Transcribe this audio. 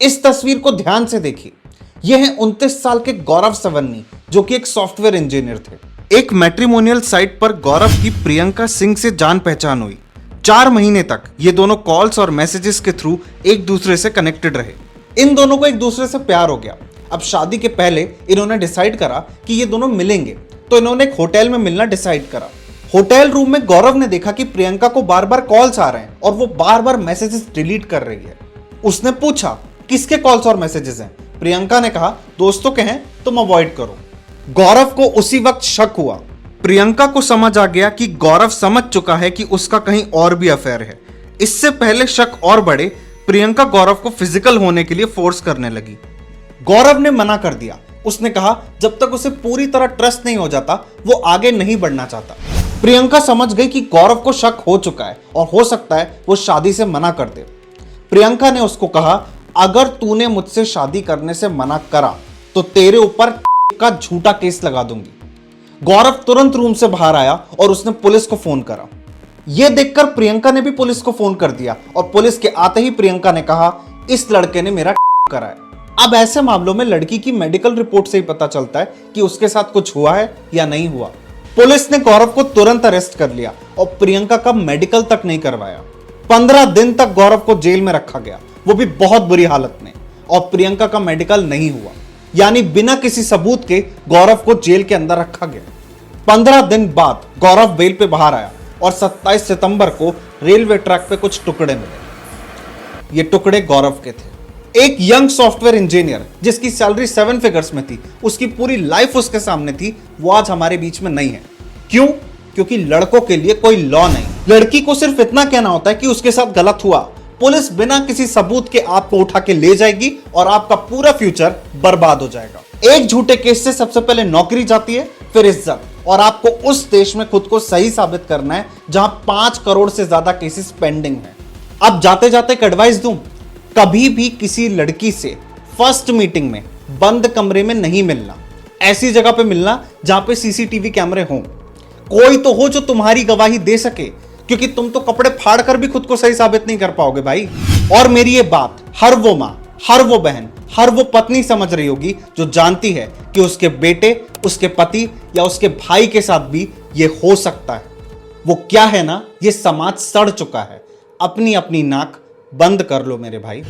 इस तस्वीर को ध्यान से देखिए। यह है 29 साल के गौरव सवन्नी, जो कि एक सॉफ्टवेयर इंजीनियर थे। एक मैट्रिमोनियल साइट पर गौरव की प्रियंका सिंह से जान पहचान हुई। 4 महीने तक ये दोनों कॉल्स और मैसेजेस के थ्रू एक दूसरे से कनेक्टेड रहे। इन दोनों को एक दूसरे से प्यार हो गया। अब शादी के पहले इन्होंने डिसाइड करा कि ये दोनों मिलेंगे, तो इन्होंने एक होटल में मिलना डिसाइड करा। होटल रूम में गौरव ने देखा कि प्रियंका को बार बार कॉल्स आ रहे हैं और वो बार बार मैसेजेस डिलीट कर रही है। उसने पूछा किसके कॉल्स और मैसेजेस हैं। प्रियंका ने कहा दोस्तों के हैं, तुम अवॉइड करो। गौरव को उसी वक्त शक हुआ। प्रियंका को समझ आ गया कि गौरव समझ चुका है कि उसका कहीं और भी अफेयर है। इससे पहले शक और बढ़े, प्रियंका गौरव को फिजिकल होने के लिए फोर्स करने लगी। गौरव ने मना कर दिया। उसने कहा जब तक उसे पूरी तरह ट्रस्ट नहीं हो जाता वो आगे नहीं बढ़ना चाहता। प्रियंका समझ गई कि गौरव को शक हो चुका है और हो सकता है वो शादी से मना कर दे। प्रियंका ने उसको कहा अगर तूने मुझसे शादी करने से मना करा तो तेरे ऊपर का झूठा केस लगा दूंगी। गौरव तुरंत रूम से बाहर आया और उसने पुलिस को फोन करा। यह देखकर प्रियंका ने भी पुलिस को फोन कर दिया और पुलिस के आते ही प्रियंका ने कहा इस लड़के ने मेरा करा है। अब ऐसे मामलों में लड़की की मेडिकल रिपोर्ट से ही पता चलता है कि उसके साथ कुछ हुआ है या नहीं हुआ। पुलिस ने गौरव को तुरंत अरेस्ट कर लिया और प्रियंका का मेडिकल तक नहीं करवाया। 15 दिन तक गौरव को जेल में रखा गया, वो भी बहुत बुरी हालत में, और प्रियंका का मेडिकल नहीं हुआ। यानी बिना किसी सबूत के गौरव को जेल के अंदर रखा गया। 15 दिन बाद गौरव बेल पे बाहर आया और 27 सितंबर को रेलवे ट्रैक पे कुछ टुकड़े मिले। ये टुकड़े गौरव के थे। एक यंग सॉफ्टवेयर इंजीनियर जिसकी सैलरी 7 फिगर्स में थी, उसकी पूरी लाइफ उसके सामने थी, वो आज हमारे बीच में नहीं है। क्यों? क्योंकि लड़कों के लिए कोई लॉ नहीं। लड़की को सिर्फ इतना कहना होता है कि उसके साथ गलत हुआ, पुलिस बिना किसी सबूत के आपको उठा के ले जाएगी और आपका पूरा फ्यूचर बर्बाद हो जाएगा। एक झूठे केस से सबसे पहले नौकरी जाती है, फिर इज्जत, और आपको उस देश में खुद को सही साबित करना है जहां 5 करोड़ से ज्यादा केसेस पेंडिंग हैं। अब जाते जाते एक एडवाइस दूं, कभी भी किसी लड़की से फर्स्ट मीटिंग में बंद कमरे में नहीं मिलना। ऐसी जगह पे मिलना जहां पे सीसीटीवी कैमरे हों, कोई तो हो जो तुम्हारी गवाही दे सके, क्योंकि तुम तो कपड़े फाड़ कर भी खुद को सही साबित नहीं कर पाओगे भाई। और मेरी ये बात हर वो मां, हर वो बहन, हर वो पत्नी समझ रही होगी जो जानती है कि उसके बेटे, उसके पति या उसके भाई के साथ भी ये हो सकता है। वो क्या है ना, ये समाज सड़ चुका है। अपनी अपनी नाक बंद कर लो मेरे भाई।